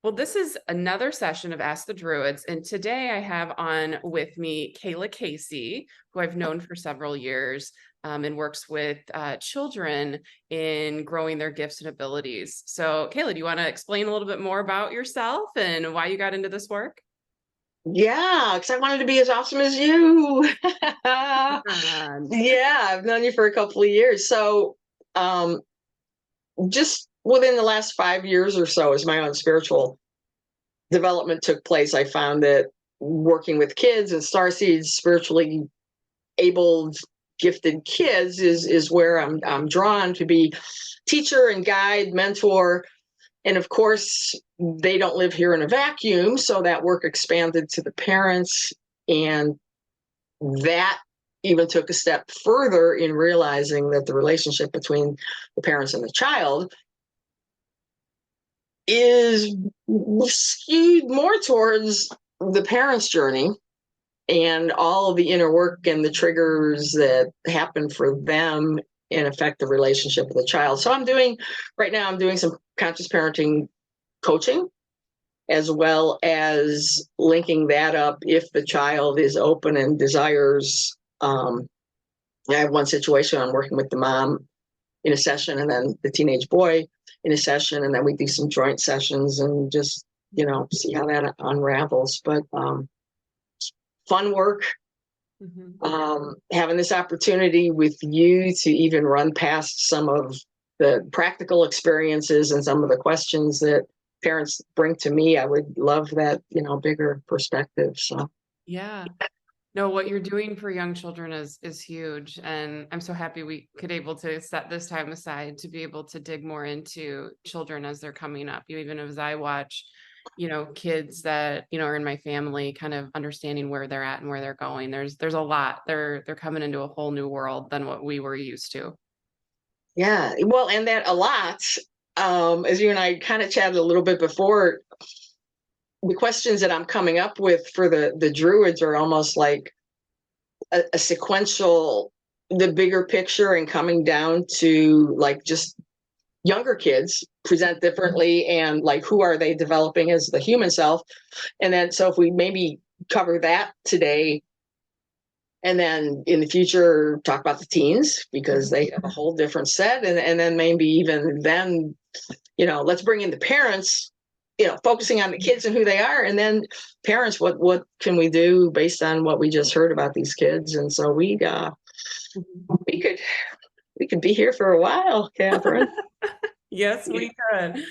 Well, this is another session of Ask the Druids, and today I have on with me Kaylaa Kayce, who I've known for several years, and works with children in growing their gifts and abilities. So, Kaylaa, do you want to explain a little bit more about yourself and why you got into this work? Yeah, because I wanted to be as awesome as you. Um, Yeah, I've known you for a couple of years. Um, just within the last 5 years or so, as my own spiritual development took place, I found that working with kids and starseeds, spiritually abled, gifted kids, is where I'm drawn to be teacher and guide, mentor. And of course, they don't live here in a vacuum. So that work expanded to the parents. And that even took a step further in realizing that the relationship between the parents and the child is skewed more towards the parents' journey and all of the inner work and the triggers that happen for them and affect the relationship with the child. So right now, I'm doing some conscious parenting coaching, as well as linking that up if the child is open and desires. I have one situation, I'm working with the mom in a session and then the teenage boy in a session, and then we do some joint sessions and just, see how that unravels. But fun work. mhm. Having this opportunity with you to even run past some of the practical experiences and some of the questions that parents bring to me, I would love that, bigger perspective. So Yeah. No, what you're doing for young children is huge, and I'm so happy we could able to set this time aside to be able to dig more into children as they're coming up. Even as I watch, kids that, are in my family, kind of understanding where they're at and where they're going. There's a lot. They're coming into a whole new world than what we were used to. yeah, well, and that a lot, as you and I kind of chatted a little bit before, the questions that I'm coming up with for the druids are almost like a sequential, the bigger picture, and coming down to like just younger kids present differently, and like who are they developing as the human self. And then so if we maybe cover that today, and then in the future talk about the teens, because they have a whole different set, and then maybe even then, let's bring in the parents, focusing on the kids and who they are, and then parents, what can we do based on what we just heard about these kids. And so Mhm. we could we could be here for a while, Catherine. Yes, we could.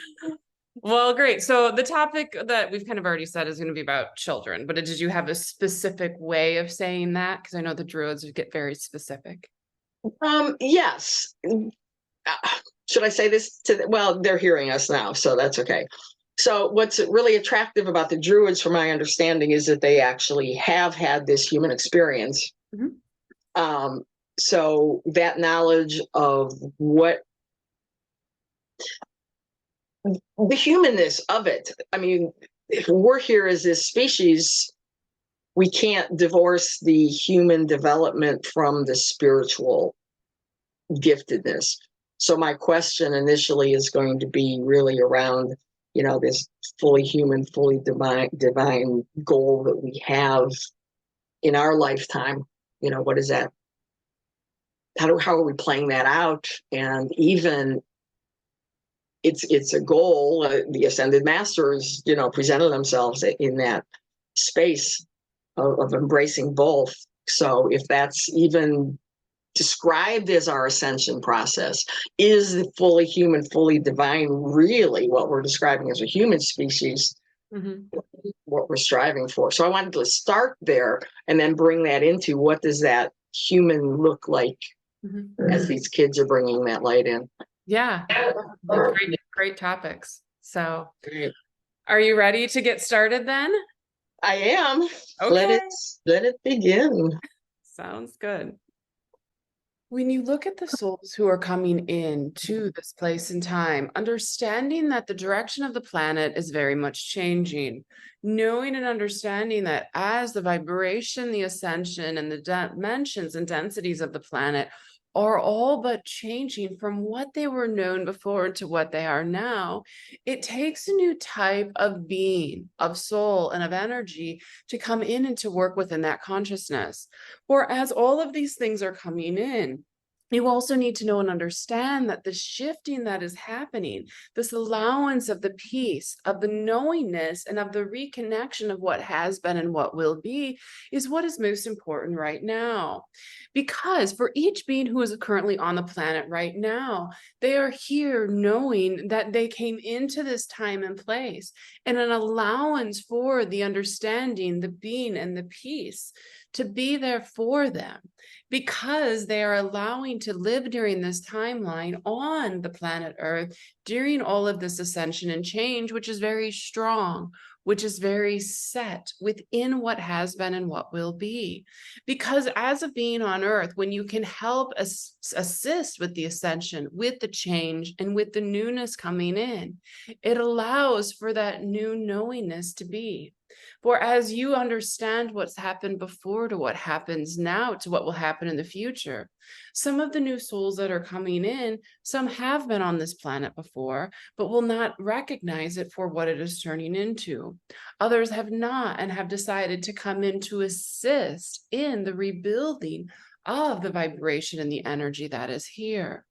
Well, great. So the topic that we've kind of already said is going to be about children, but did you have a specific way of saying that? Because I know the Druids would get very specific. Yes. Should I say this well, they're hearing us now, so that's okay. So what's really attractive about the druids, from my understanding, is that they actually have had this human experience. Mhm. um, so that knowledge of what the humanness of it, I mean, if we're here as this species, we can't divorce the human development from the spiritual giftedness. So my question initially is going to be really around, this fully human, fully divine goal that we have in our lifetime. What is that? How are we playing that out? And even it's a goal. The ascended masters, presented themselves in that space of embracing both. So if that's even described as our ascension process, is the fully human, fully divine really what we're describing as a human species, Mhm. what we're striving for? So I wanted to start there and then bring that into what does that human look like Mhm. as these kids are bringing that light in. Yeah, great, great topics. So, are you ready to get started then? I am. Let Okay, it let it begin. sounds good. When you look at the souls who are coming in to this place and time, understanding that the direction of the planet is very much changing, knowing and understanding that as the vibration, the ascension, and the dimensions and densities of the planet are all but changing from what they were known before to what they are now, it takes a new type of being, of soul, and of energy to come in and to work within that consciousness. For as all of these things are coming in, you also need to know and understand that the shifting that is happening, this allowance of the peace, of the knowingness, and of the reconnection of what has been and what will be, is what is most important right now. Because for each being who is currently on the planet right now, they are here knowing that they came into this time and place, and an allowance for the understanding, the being, and the peace to be there for them, because they are allowing to live during this timeline on the planet Earth during all of this ascension and change, which is very strong, which is very set within what has been and what will be. Because as a being on Earth, when you can help assist with the ascension, with the change, and with the newness coming in, it allows for that new knowingness to be. For as you understand what's happened before to what happens now to what will happen in the future, some of the new souls that are coming in, some have been on this planet before, but will not recognize it for what it is turning into. Others have not and have decided to come in to assist in the rebuilding of the vibration and the energy that is here.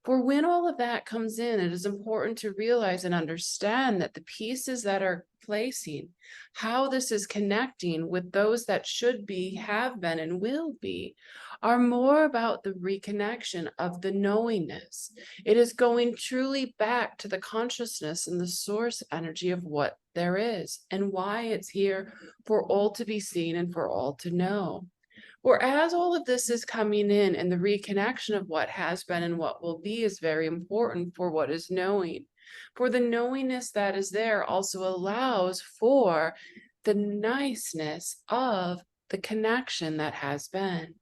For when all of that comes in, it is important to realize and understand that the pieces that are placing, how this is connecting with those that should be, have been, and will be, are more about the reconnection of the knowingness. It is going truly back to the consciousness and the source energy of what there is and why it's here for all to be seen and for all to know. Whereas all of this is coming in and the reconnection of what has been and what will be is very important for what is knowing. For the knowingness that is there also allows for the niceness of the connection that has been.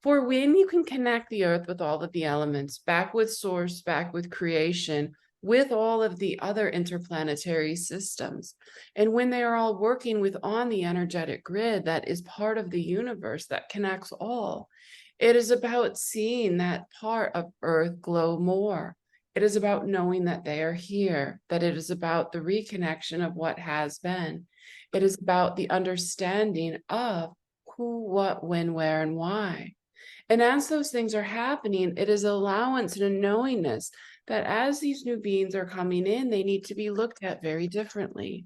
For when you can connect the earth with all of the elements, back with source, back with creation, with all of the other interplanetary systems, and when they are all working with on the energetic grid that is part of the universe that connects all, it is about seeing that part of earth glow more. It is about knowing that they are here, that it is about the reconnection of what has been. It is about the understanding of who, what, when, where, and why. And as those things are happening, it is allowance and a knowingness that as these new beings are coming in, they need to be looked at very differently.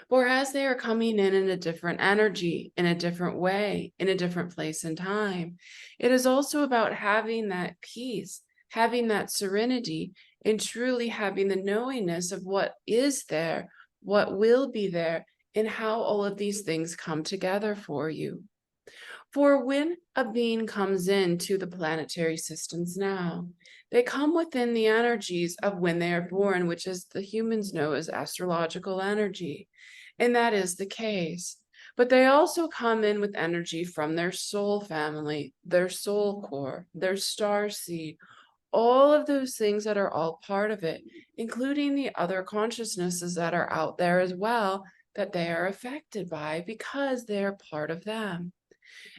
For as they are coming in a different energy, in a different way, in a different place and time, it is also about having that peace, having that serenity, and truly having the knowingness of what is there, what will be there, and how all of these things come together for you. For when a being comes into the planetary systems now, they come within the energies of when they are born, which is the humans know as astrological energy. And that is the case. But they also come in with energy from their soul family, their soul core, their star seed, all of those things that are all part of it, including the other consciousnesses that are out there as well, that they are affected by because they are part of them.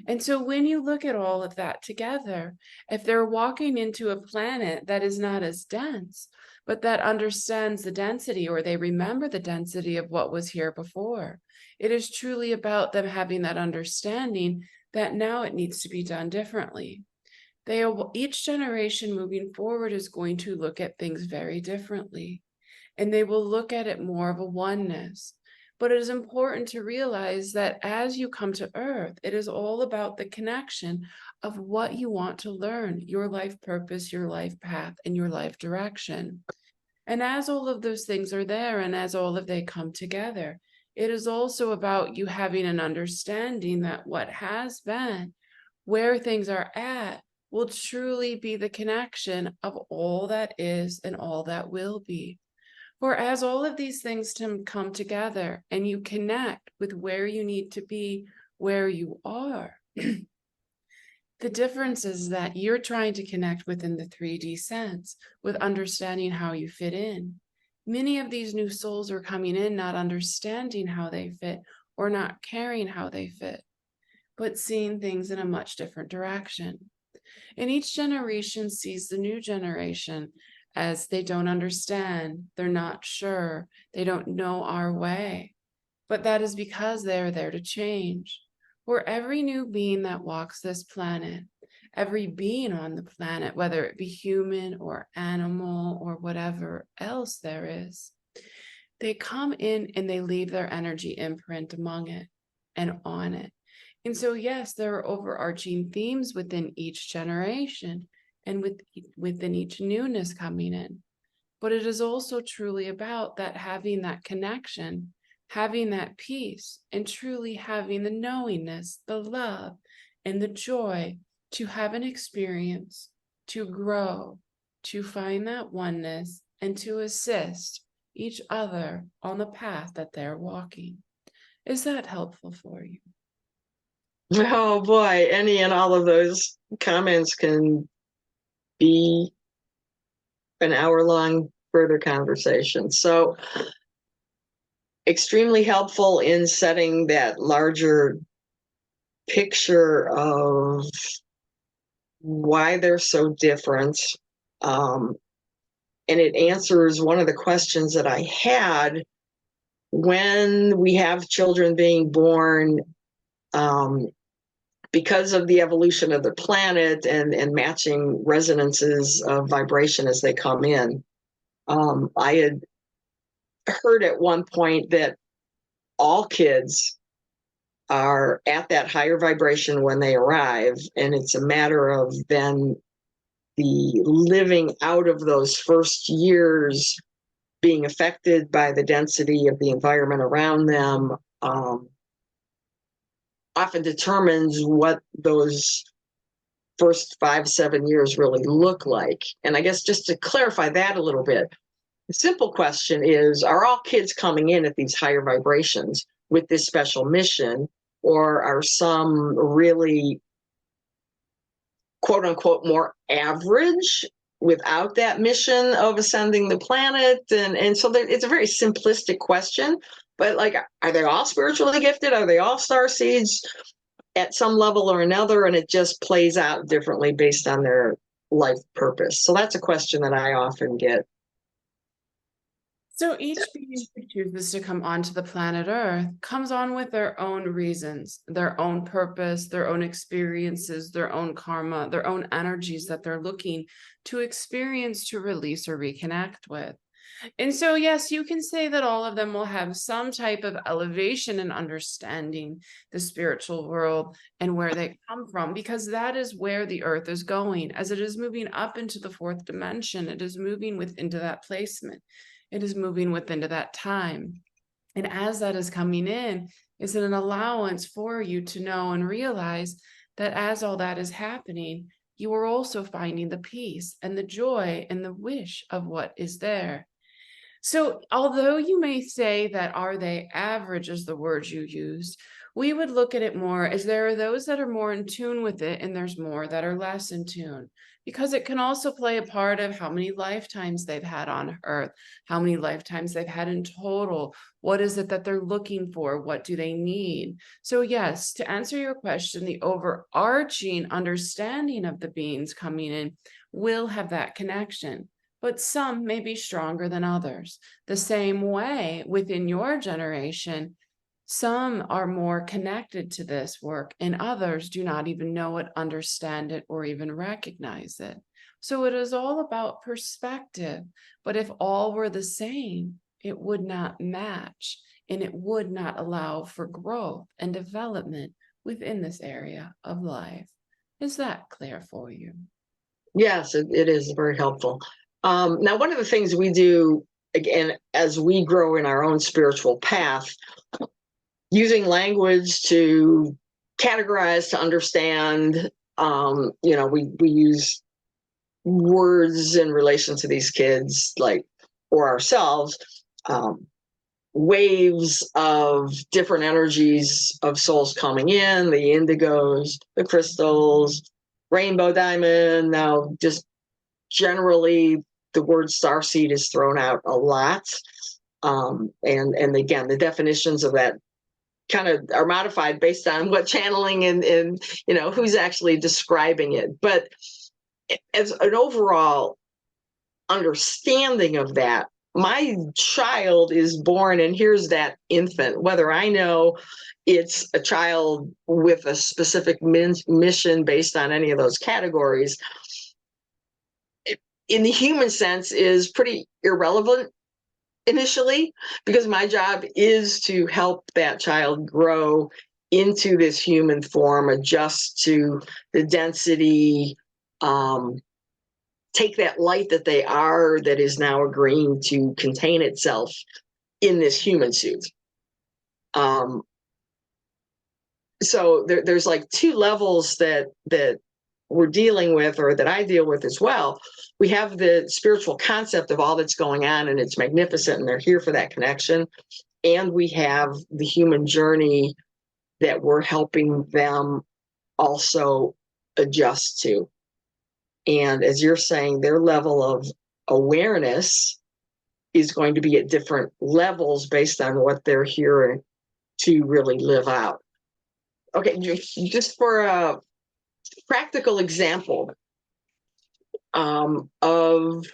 And so when you look at all of that together, if they're walking into a planet that is not as dense, but that understands the density, or they remember the density of what was here before, it is truly about them having that understanding that now it needs to be done differently. Each generation moving forward is going to look at things very differently, and they will look at it more of a oneness. But it is important to realize that as you come to Earth, it is all about the connection of what you want to learn, your life purpose, your life path, and your life direction. And as all of those things are there, and as all of they come together, it is also about you having an understanding that what has been, where things are at, will truly be the connection of all that is and all that will be. For as all of these things come together and you connect with where you need to be, where you are, the difference is that you're trying to connect within the 3D sense with understanding how you fit in. Many of these new souls are coming in not understanding how they fit or not caring how they fit, but seeing things in a much different direction. And each generation sees the new generation as they don't understand, they're not sure, they don't know our way. But that is because they are there to change. For every new being that walks this planet, every being on the planet, whether it be human or animal or whatever else there is, they come in and they leave their energy imprint among it and on it. And so, yes, there are overarching themes within each generation and within each newness coming in. But it is also truly about that having that connection, having that peace, and truly having the knowingness, the love, and the joy to have an experience, to grow, to find that oneness, and to assist each other on the path that they're walking. Is that helpful for you? Oh boy, any and all of those comments can be an hour-long further conversation. So extremely helpful in setting that larger picture of why they're so different. And it answers one of the questions that I had when we have children being born, because of the evolution of the planet and matching resonances of vibration as they come in. I had heard at one point that all kids are at that higher vibration when they arrive, and it's a matter of then the living out of those first years being affected by the density of the environment around them, often determines what those first 5-7 years really look like. And I guess just to clarify that a little bit, the simple question is, are all kids coming in at these higher vibrations with this special mission, or are some really, quote unquote, more average without that mission of ascending the planet? And so it's a very simplistic question, but like, are they all spiritually gifted? Are they all star seeds at some level or another? And it just plays out differently based on their life purpose. So that's a question that I often get. So each being who chooses to come onto the planet Earth comes on with their own reasons, their own purpose, their own experiences, their own karma, their own energies that they're looking to experience, to release or reconnect with. And so, yes, you can say that all of them will have some type of elevation in understanding the spiritual world and where they come from, because that is where the earth is going. As it is moving up into the fourth dimension, it is moving into that placement. It is moving into that time. And as that is coming in, is it an allowance for you to know and realize that as all that is happening, you are also finding the peace and the joy and the wish of what is there. So, although you may say that are they average is the word you used, we would look at it more as there are those that are more in tune with it, and there's more that are less in tune. Because it can also play a part of how many lifetimes they've had on Earth, how many lifetimes they've had in total. What is it that they're looking for? What do they need? So, yes, to answer your question, the overarching understanding of the beings coming in will have that connection. But some may be stronger than others. The same way within your generation, some are more connected to this work and others do not even know it, understand it, or even recognize it. So it is all about perspective. But if all were the same, it would not match and it would not allow for growth and development within this area of life. Is that clear for you? Yes, it is very helpful. Now, one of the things we do, again, as we grow in our own spiritual path, using language to categorize, to understand, we use words in relation to these kids, like, or ourselves, waves of different energies of souls coming in, the indigos, the crystals, rainbow diamond. Now, just generally, the word starseed is thrown out a lot. And again, the definitions of that kind of are modified based on what channeling and who's actually describing it. But as an overall understanding of that, my child is born and here's that infant, whether I know it's a child with a specific mission based on any of those categories, in the human sense is pretty irrelevant initially, because my job is to help that child grow into this human form, adjust to the density, take that light that they are, that is now agreeing to contain itself in this human suit. So there's like two levels that we're dealing with, or that I deal with as well. We have the spiritual concept of all that's going on, and it's magnificent, and they're here for that connection. And we have the human journey that we're helping them also adjust to. And as you're saying, their level of awareness is going to be at different levels based on what they're here to really live out. Okay, just for a practical example of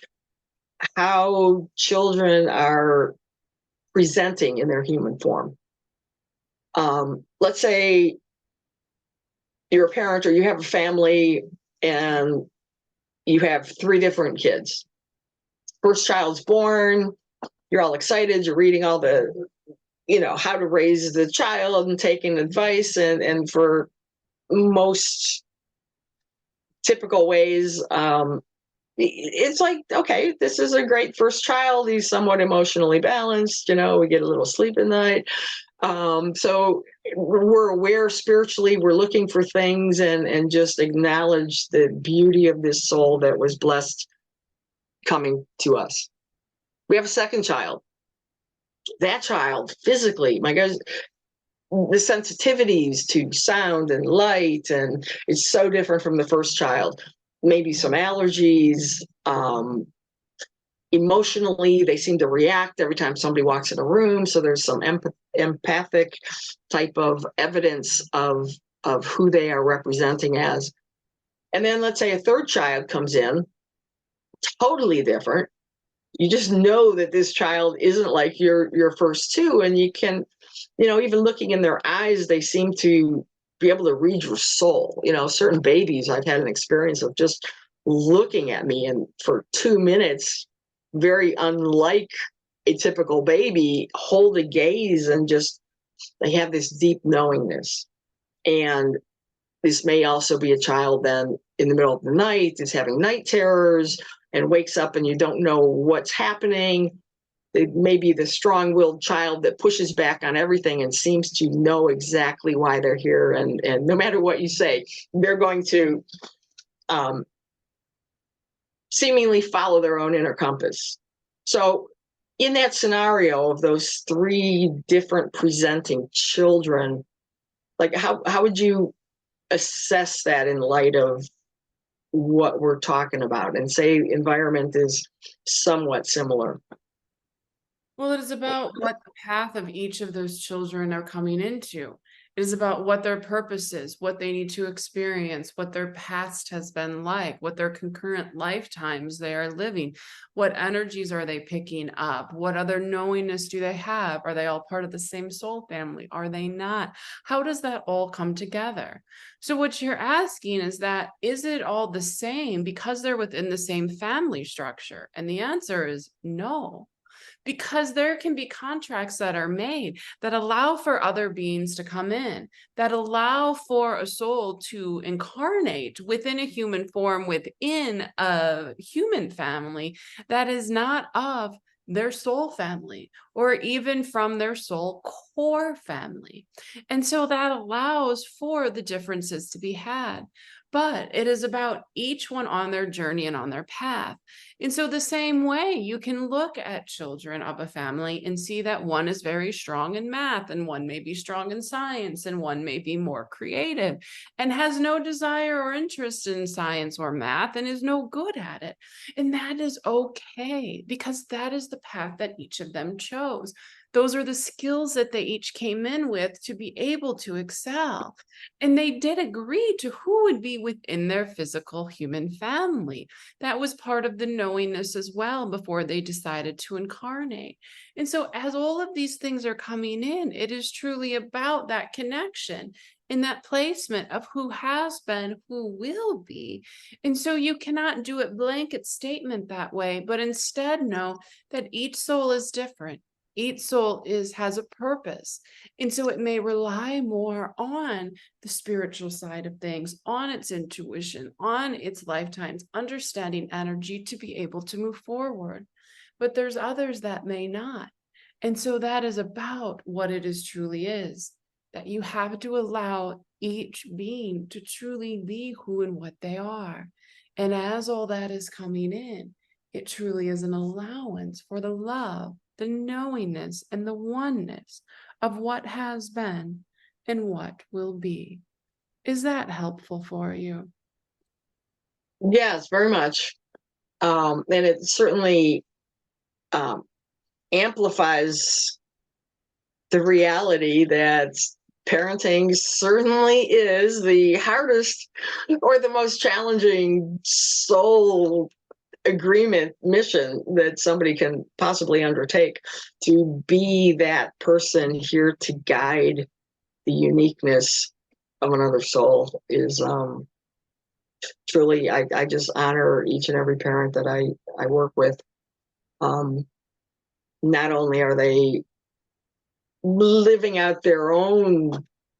how children are presenting in their human form. Let's say you're a parent or you have a family and you have 3 different kids. First child's born, you're all excited, you're reading all the, how to raise the child and taking advice, and for most typical ways, it's like, okay, this is a great first child. He's somewhat emotionally balanced. We get a little sleep at night. So we're aware spiritually, we're looking for things and just acknowledge the beauty of this soul that was blessed coming to us. We have a second child. That child physically, my God, the sensitivities to sound and light, and it's so different from the first child. Maybe some allergies. Emotionally, they seem to react every time somebody walks in a room. So there's some empathic type of evidence of who they are representing as. And then let's say a third child comes in, totally different. You just know that this child isn't like your first two, and you can, even looking in their eyes, they seem to be able to read your soul. Certain babies, I've had an experience of just looking at me, and for 2 minutes, very unlike a typical baby, hold a gaze and just, they have this deep knowingness. And this may also be a child then in the middle of the night is having night terrors and wakes up and you don't know what's happening. It may be the strong-willed child that pushes back on everything and seems to know exactly why they're here. And no matter what you say, they're going to seemingly follow their own inner compass. So in that scenario of those 3 different presenting children, like how would you assess that in light of what we're talking about, and say environment is somewhat similar? Well, it is about what the path of each of those children are coming into. It is about what their purpose is, what they need to experience, what their past has been like, what their concurrent lifetimes they are living, what energies are they picking up, what other knowingness do they have? Are they all part of the same soul family? Are they not? How does that all come together? So what you're asking is it all the same because they're within the same family structure? And the answer is no. Because there can be contracts that are made that allow for other beings to come in, that allow for a soul to incarnate within a human form, within a human family that is not of their soul family or even from their soul core family. And so that allows for the differences to be had. But it is about each one on their journey and on their path. And so the same way you can look at children of a family and see that one is very strong in math and one may be strong in science and one may be more creative and has no desire or interest in science or math and is no good at it. And that is okay because that is the path that each of them chose. Those are the skills that they each came in with to be able to excel. And they did agree to who would be within their physical human family. That was part of the knowingness as well before they decided to incarnate. And so, as all of these things are coming in, it is truly about that connection in that placement of who has been, who will be. And so you cannot do it blanket statement that way, but instead know that each soul is different. Each soul has a purpose. And so it may rely more on the spiritual side of things, on its intuition, on its lifetimes, understanding energy to be able to move forward. But there's others that may not. And so that is about what it is truly is, that you have to allow each being to truly be who and what they are. And as all that is coming in, it truly is an allowance for the love, the knowingness, and the oneness of what has been and what will be. Is that helpful for you? Yes, very much. And it certainly um, amplifies the reality that parenting certainly is the hardest or the most challenging soul agreement mission that somebody can possibly undertake. To be that person here to guide the uniqueness of another soul is truly, I just honor each and every parent that I work with. um, Not only are they living out their own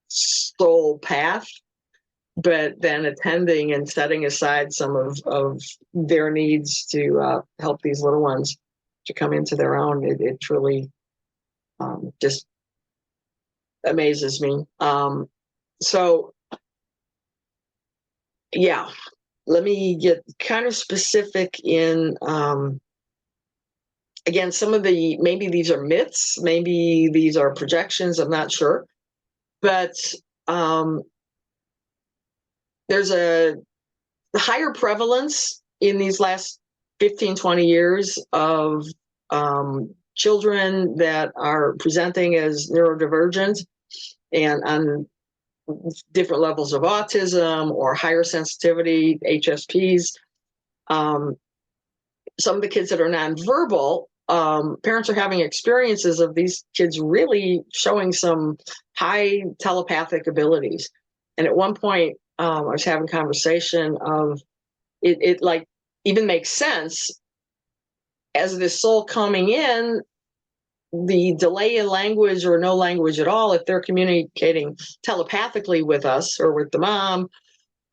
soul path, but then attending and setting aside some of their needs to help these little ones to come into their own. It truly just amazes me. So, yeah, let me get kind of specific in, again, some of the, maybe these are myths, maybe these are projections, I'm not sure. But um, there's a higher prevalence in these last 15, 20 years of children that are presenting as neurodivergent and on different levels of autism or higher sensitivity, HSPs. Some of the kids that are nonverbal, parents are having experiences of these kids really showing some high telepathic abilities. And at one point, I was having conversation of it like even makes sense as this soul coming in, the delay in language or no language at all, if they're communicating telepathically with us or with the mom,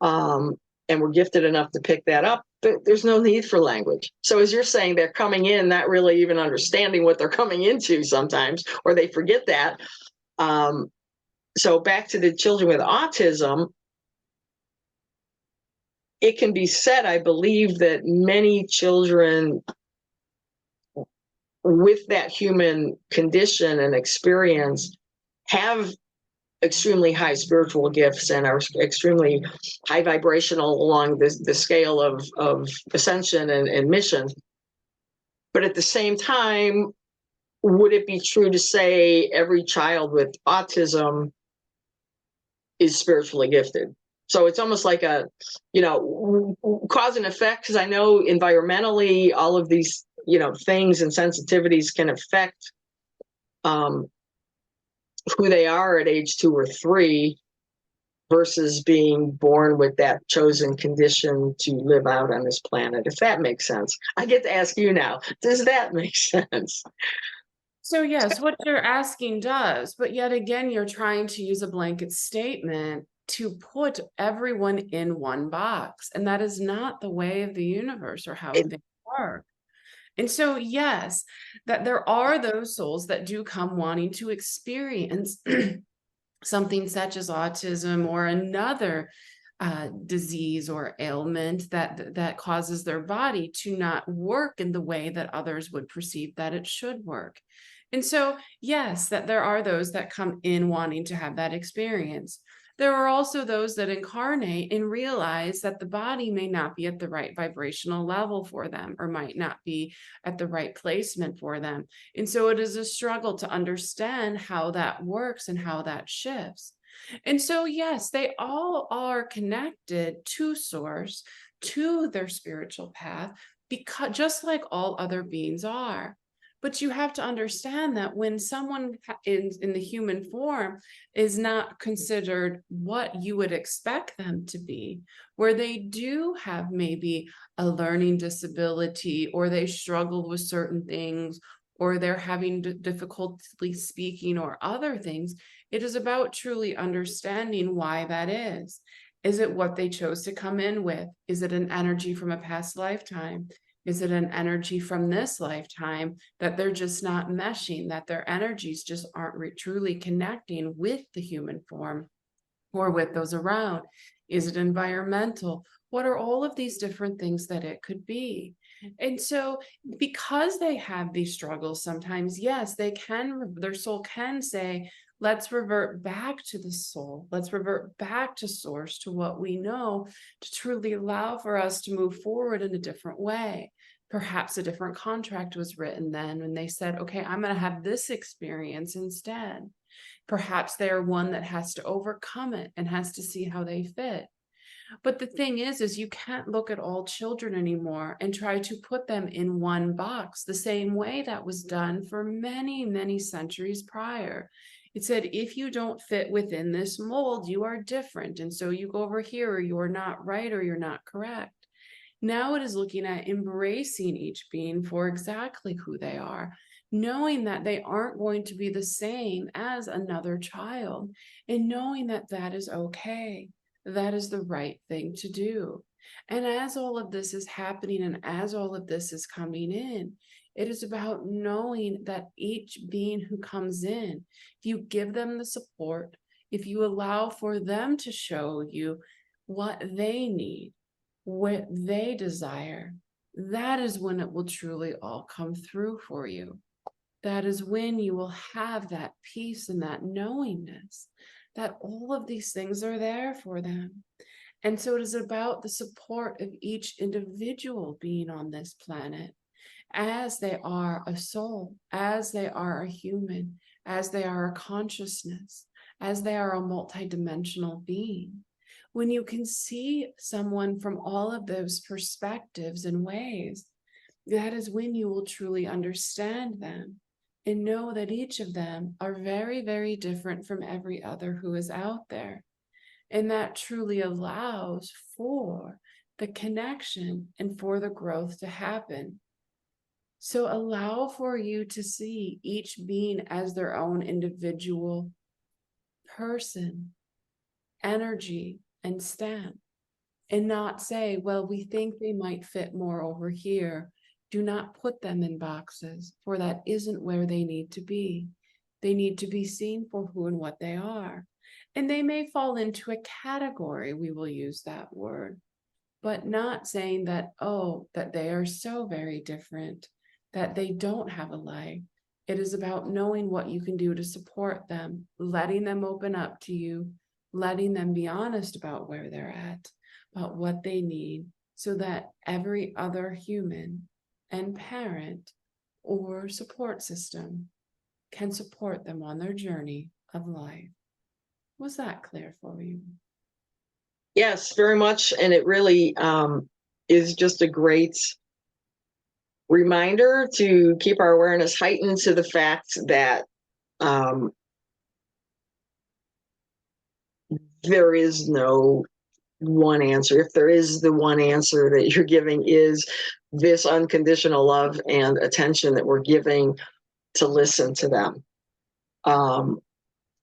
and we're gifted enough to pick that up, there's no need for language. So as you're saying, they're coming in not really even understanding what they're coming into sometimes, or they forget that. So back to the children with autism, it can be said, I believe, that many children with that human condition and experience have extremely high spiritual gifts and are extremely high vibrational along the scale of ascension and mission. But at the same time, would it be true to say every child with autism is spiritually gifted? So it's almost like a, cause and effect, because I know environmentally all of these, things and sensitivities can affect who they are at age 2 or 3 versus being born with that chosen condition to live out on this planet, if that makes sense. I get to ask you now, does that make sense? So yes, what you're asking does, but yet again, you're trying to use a blanket statement to put everyone in one box. And that is not the way of the universe or how things work. And so, yes, that there are those souls that do come wanting to experience something such as autism or another disease or ailment that causes their body to not work in the way that others would perceive that it should work. And so, yes, that there are those that come in wanting to have that experience. There are also those that incarnate and realize that the body may not be at the right vibrational level for them, or might not be at the right placement for them. And so it is a struggle to understand how that works and how that shifts. And so, yes, they all are connected to source, to their spiritual path, because just like all other beings are. But you have to understand that when someone in the human form is not considered what you would expect them to be, where they do have maybe a learning disability, or they struggle with certain things, or they're having difficulty speaking or other things, it is about truly understanding why that is. Is it what they chose to come in with? Is it an energy from a past lifetime? Is it an energy from this lifetime that they're just not meshing, that their energies just aren't truly connecting with the human form or with those around? Is it environmental? What are all of these different things that it could be? And so, because they have these struggles, sometimes, yes, they can, their soul can say, let's revert back to the soul. Let's revert back to source, to what we know, to truly allow for us to move forward in a different way. Perhaps a different contract was written then when they said, okay, I'm going to have this experience instead. Perhaps they're one that has to overcome it and has to see how they fit. But the thing is you can't look at all children anymore and try to put them in one box the same way that was done for many, many centuries prior. It said, if you don't fit within this mold, you are different. And so you go over here, or you're not right, or you're not correct. Now it is looking at embracing each being for exactly who they are, knowing that they aren't going to be the same as another child, and knowing that that is okay. That is the right thing to do. And as all of this is happening and as all of this is coming in, it is about knowing that each being who comes in, if you give them the support, if you allow for them to show you what they need, what they desire, that is when it will truly all come through for you. That is when you will have that peace and that knowingness that all of these things are there for them. And so it is about the support of each individual being on this planet, as they are a soul, as they are a human, as they are a consciousness, as they are a multidimensional being. When you can see someone from all of those perspectives and ways, that is when you will truly understand them and know that each of them are very, very different from every other who is out there. And that truly allows for the connection and for the growth to happen. So allow for you to see each being as their own individual person, energy, and stamp, and not say, well, we think they might fit more over here. Do not put them in boxes, for that isn't where they need to be. They need to be seen for who and what they are. And they may fall into a category, we will use that word, but not saying that, oh, that they are so very different, that they don't have a life. It is about knowing what you can do to support them, letting them open up to you, letting them be honest about where they're at, about what they need, so that every other human and parent or support system can support them on their journey of life. Was that clear for you? Yes, very much. And it really is just a great reminder to keep our awareness heightened to the fact that there is no one answer. If there is, the one answer that you're giving is this unconditional love and attention that we're giving to listen to them.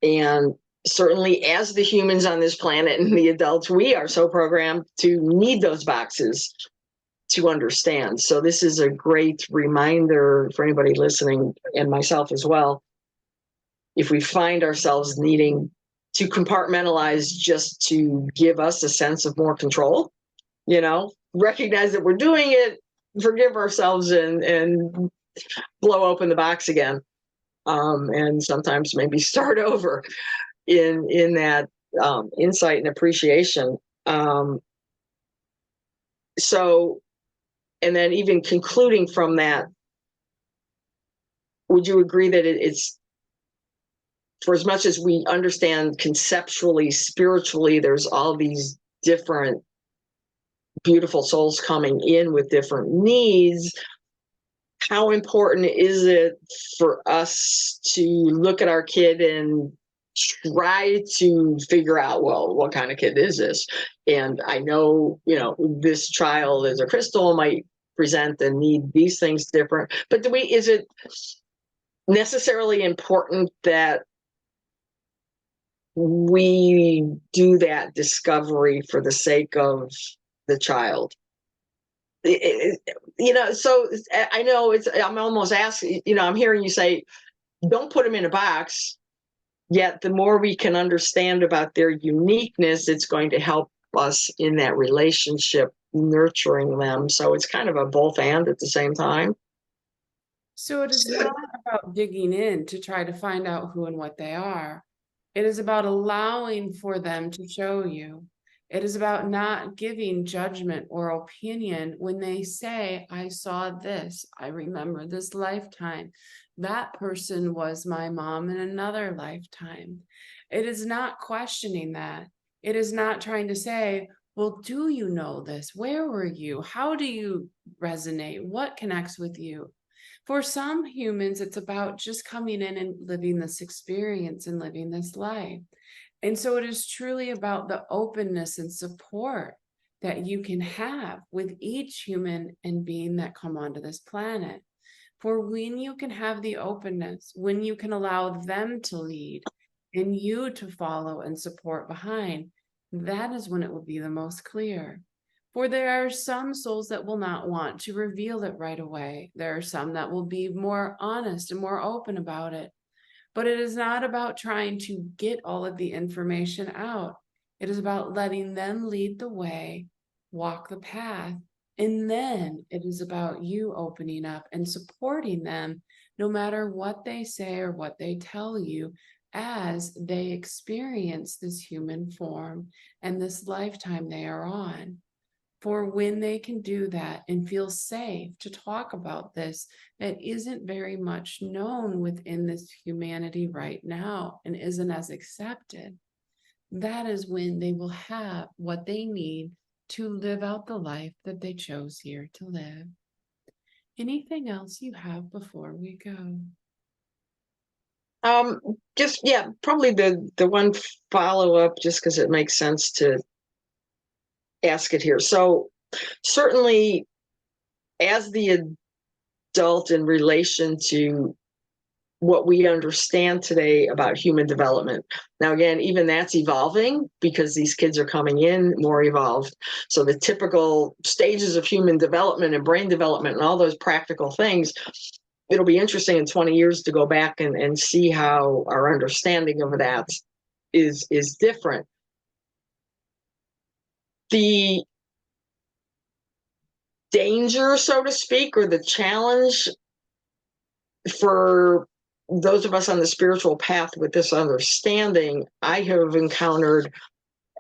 And certainly as the humans on this planet and the adults, we are so programmed to need those boxes to understand. So this is a great reminder for anybody listening, and myself as well. If we find ourselves needing to compartmentalize just to give us a sense of more control, recognize that we're doing it, forgive ourselves, and blow open the box again. And sometimes maybe start over in that insight and appreciation. So, and then even concluding from that, would you agree that it's, for as much as we understand conceptually, spiritually, there's all these different beautiful souls coming in with different needs, how important is it for us to look at our kid and try to figure out, well, what kind of kid is this? And I know, this child is a crystal, might present and need these things different, but is it necessarily important that we do that discovery for the sake of the child? So I know I'm almost asking, I'm hearing you say, don't put them in a box. Yet the more we can understand about their uniqueness, it's going to help us in that relationship, nurturing them. So it's kind of a both and at the same time. So it is not about digging in to try to find out who and what they are. It is about allowing for them to show you. It is about not giving judgment or opinion when they say, I saw this, I remember this lifetime. That person was my mom in another lifetime. It is not questioning that. It is not trying to say, well, do you know this? Where were you? How do you resonate? What connects with you? For some humans, it's about just coming in and living this experience and living this life. And so it is truly about the openness and support that you can have with each human and being that come onto this planet. For when you can have the openness, when you can allow them to lead and you to follow and support behind, that is when it will be the most clear. For there are some souls that will not want to reveal it right away. There are some that will be more honest and more open about it. But it is not about trying to get all of the information out. It is about letting them lead the way, walk the path, and then it is about you opening up and supporting them no matter what they say or what they tell you as they experience this human form and this lifetime they are on. For when they can do that and feel safe to talk about this, that isn't very much known within this humanity right now and isn't as accepted, that is when they will have what they need to live out the life that they chose here to live. Anything else you have before we go? Just, yeah, probably the one follow-up, just because it makes sense to ask it here. So certainly as the adult in relation to what we understand today about human development. Now, again, even that's evolving because these kids are coming in more evolved. So the typical stages of human development and brain development and all those practical things, it'll be interesting in 20 years to go back and see how our understanding of that is different. The danger, so to speak, or the challenge for those of us on the spiritual path with this understanding, I have encountered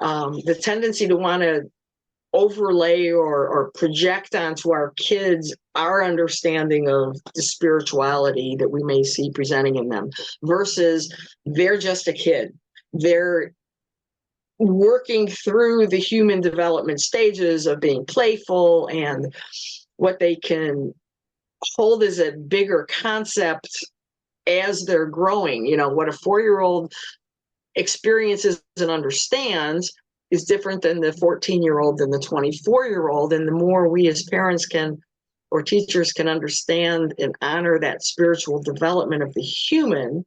the tendency to want to overlay or project onto our kids our understanding of the spirituality that we may see presenting in them, versus they're just a kid. They're working through the human development stages of being playful, and what they can hold as a bigger concept as they're growing. What a 4-year-old experiences and understands is different than the 14-year-old and the 24-year-old. And the more we as parents can, or teachers can, understand and honor that spiritual development of the human,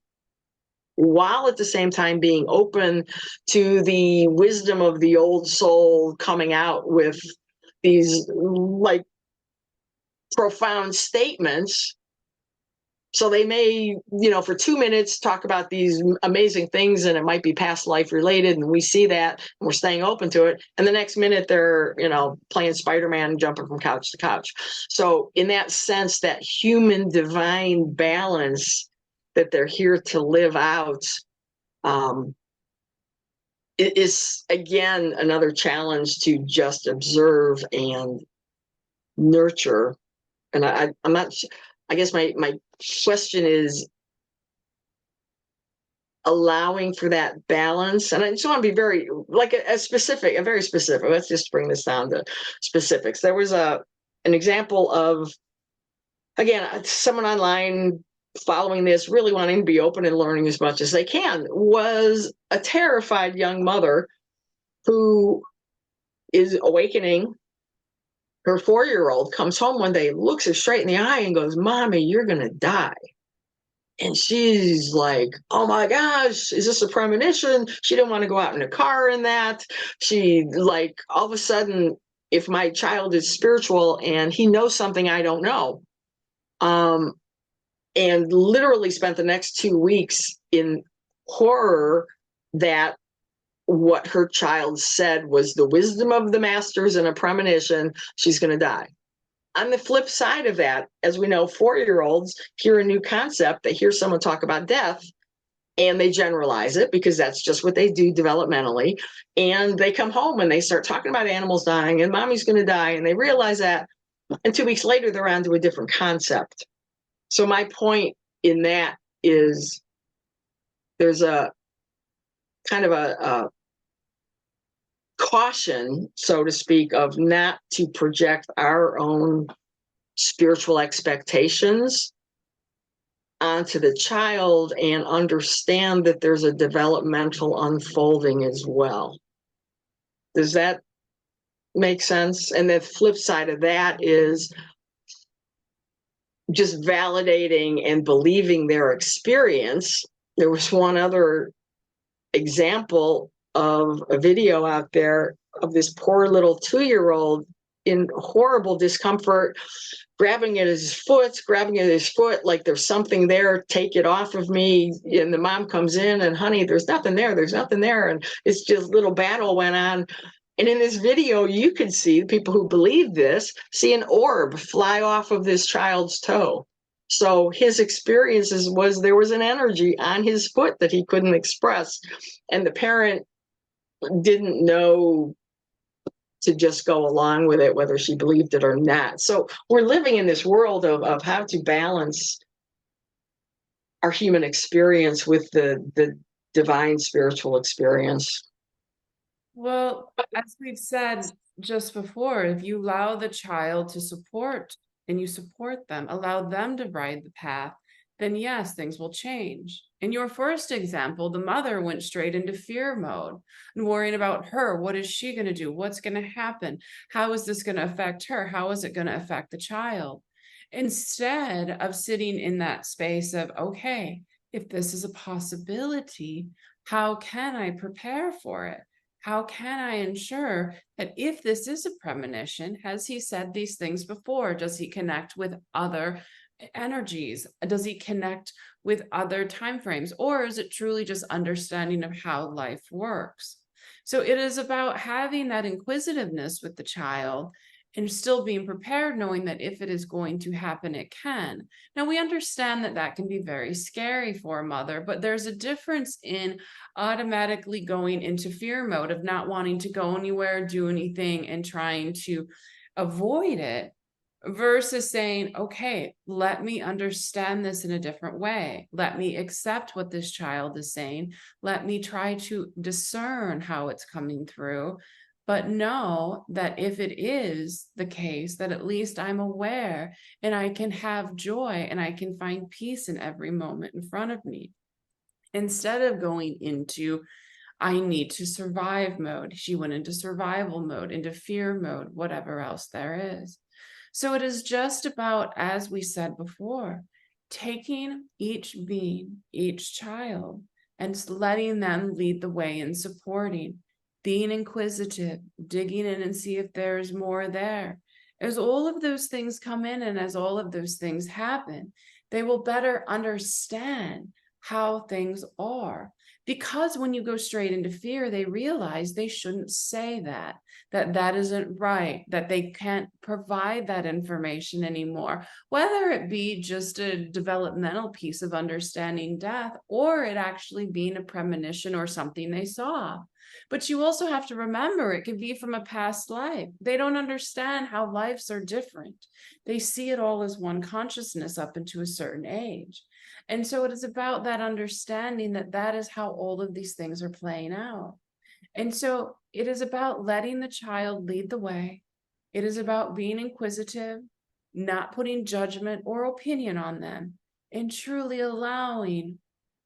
while at the same time being open to the wisdom of the old soul coming out with these like profound statements. So they may, for 2 minutes talk about these amazing things, and it might be past life related, and we see that and we're staying open to it. And the next minute they're, playing Spider-Man, jumping from couch to couch. So in that sense, that human divine balance that they're here to live out it is, again, another challenge to just observe and nurture. And I'm not, I guess my question is allowing for that balance. And I just want to be very, like a very specific, let's just bring this down to specifics. There was an example of, again, someone online following this, really wanting to be open and learning as much as they can, was a terrified young mother who is awakening. Her 4-year-old comes home one day, looks her straight in the eye and goes, "Mommy, you're going to die." And she's like, "Oh my gosh, is this a premonition?" She didn't want to go out in a car in that. She, like, all of a sudden, if my child is spiritual and he knows something I don't know, and literally spent the next 2 weeks in horror that what her child said was the wisdom of the masters and a premonition, she's going to die. On the flip side of that, as we know, 4-year-olds hear a new concept, they hear someone talk about death, and they generalize it because that's just what they do developmentally. And they come home and they start talking about animals dying and mommy's going to die, and they realize that. And 2 weeks later, they're on to a different concept. So my point in that is there's a kind of a caution, so to speak, of not to project our own spiritual expectations onto the child and understand that there's a developmental unfolding as well. Does that make sense? And the flip side of that is just validating and believing their experience. There was one other example of a video out there of this poor little 2-year-old in horrible discomfort, grabbing at his foot, like there's something there, take it off of me. And the mom comes in and, "Honey, there's nothing there. There's nothing there." And it's just little battle went on. And in this video, you could see people who believe this see an orb fly off of this child's toe. So his experiences was there was an energy on his foot that he couldn't express. And the parent didn't know to just go along with it, whether she believed it or not. So we're living in this world of how to balance our human experience with the divine spiritual experience. Well, as we've said just before, if you allow the child to support and you support them, allow them to ride the path, then yes, things will change. In your first example, the mother went straight into fear mode and worrying about her. What is she going to do? What's going to happen? How is this going to affect her? How is it going to affect the child? Instead of sitting in that space of, okay, if this is a possibility, how can I prepare for it? How can I ensure that if this is a premonition, has he said these things before? Does he connect with other energies? Does he connect with other timeframes? Or is it truly just understanding of how life works? So it is about having that inquisitiveness with the child and still being prepared, knowing that if it is going to happen, it can. Now, we understand that that can be very scary for a mother, but there's a difference in automatically going into fear mode of not wanting to go anywhere, do anything, and trying to avoid it versus saying, okay, let me understand this in a different way. Let me accept what this child is saying. Let me try to discern how it's coming through. But know that if it is the case, that at least I'm aware and I can have joy and I can find peace in every moment in front of me. Instead of going into, I need to survive mode. She went into survival mode, into fear mode, whatever else there is. So it is just about, as we said before, taking each being, each child, and letting them lead the way in supporting, being inquisitive, digging in and see if there's more there. As all of those things come in and as all of those things happen, they will better understand how things are. Because when you go straight into fear, they realize they shouldn't say that, that isn't right, that they can't provide that information anymore, whether it be just a developmental piece of understanding death, or it actually being a premonition or something they saw. But you also have to remember it could be from a past life. They don't understand how lives are different. They see it all as one consciousness up into a certain age. And so it is about that understanding that that is how all of these things are playing out. And so it is about letting the child lead the way. It is about being inquisitive, not putting judgment or opinion on them, and truly allowing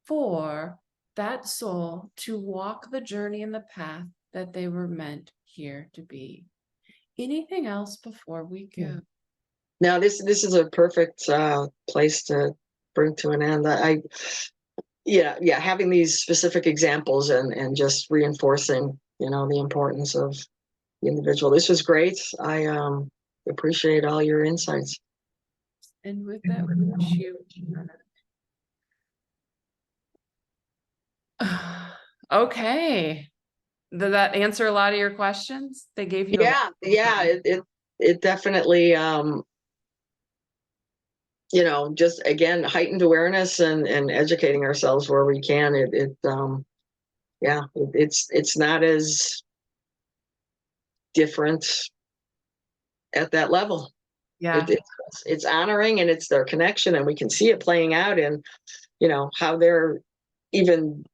for that soul to walk the journey and the path that they were meant here to be. Anything else before we go? Now, this is a perfect place to bring to an end. Yeah, having these specific examples and just reinforcing, the importance of the individual. This was great. I appreciate all your insights. And with that, we wish you. Okay. Did that answer a lot of your questions? They gave you a lot. Yeah, it definitely just again heightened awareness and educating ourselves where we can. It's not as different at that level. Yeah. It's honoring, and it's their connection, and we can see it playing out in how they're even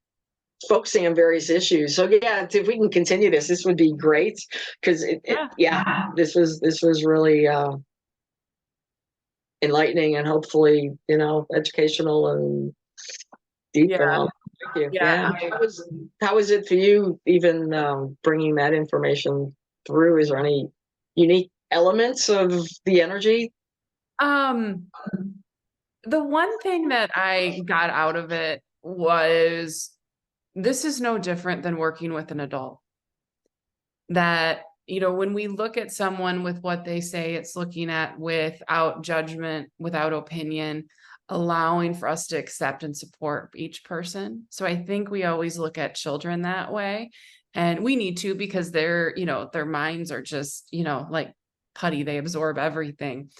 focusing on various issues. So yeah, if we can continue this would be great, because this was really enlightening and hopefully educational and deep. Yeah. And all. Thank you. Yeah. How was it for you, even bringing that information through? Is there any unique elements of the energy? Um, the one thing that I got out of it was this is no different than working with an adult. That, when we look at someone with what they say, it's looking at without judgment, without opinion, allowing for us to accept and support each person. So I think we always look at children that way. And we need to, because their minds are just, like putty, they absorb everything.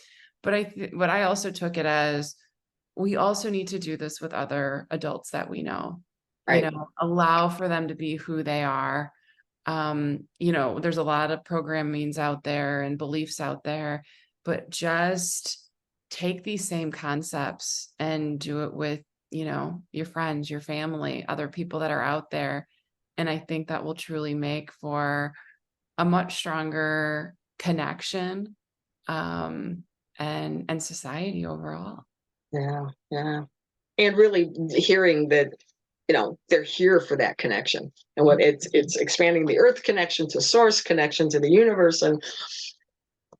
But I also took it as we also need to do this with other adults that we know, Right. allow for them to be who they are. There's a lot of programmings out there and beliefs out there, but just take these same concepts and do it with, your friends, your family, other people that are out there. And I think that will truly make for a much stronger connection, and society overall. Yeah. And really hearing that they're here for that connection, and what it's expanding the earth connection to source, connection to the universe. And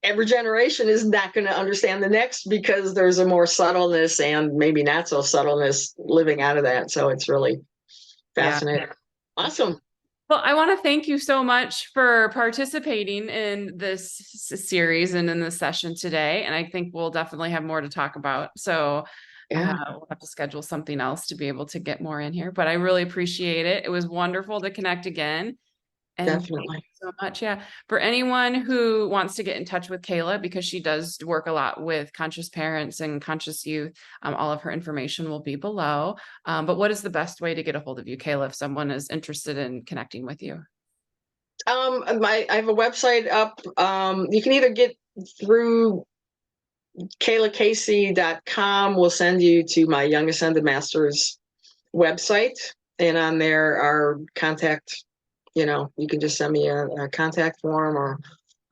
every generation is not going to understand the next, because there's a more subtleness and maybe not so subtleness living out of that. So it's really fascinating. Yeah. Awesome. Well, I want to thank you so much for participating in this series and in this session today. And I think we'll definitely have more to talk about. So we'll have to schedule something else to be able to get more in here. But I really appreciate it. It was wonderful to connect again. And Definitely. thank you so much. Yeah. For anyone who wants to get in touch with Kayla, because she does work a lot with conscious parents and conscious youth, all of her information will be below. But what is the best way to get a hold of you, Kayla, if someone is interested in connecting with you? I have a website up. You can either get through KaylaaKayce.com. We'll send you to my Young Ascended Masters website, and on there are contact. You can just send me a contact form, or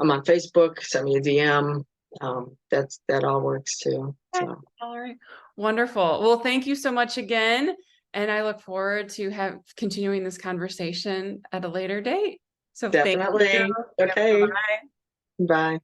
I'm on Facebook. Send me a DM. That all works too. So. All right. Wonderful. Well, thank you so much again. And I look forward to continuing this conversation at a later date. So Definitely. thank you. Okay. Bye. Bye.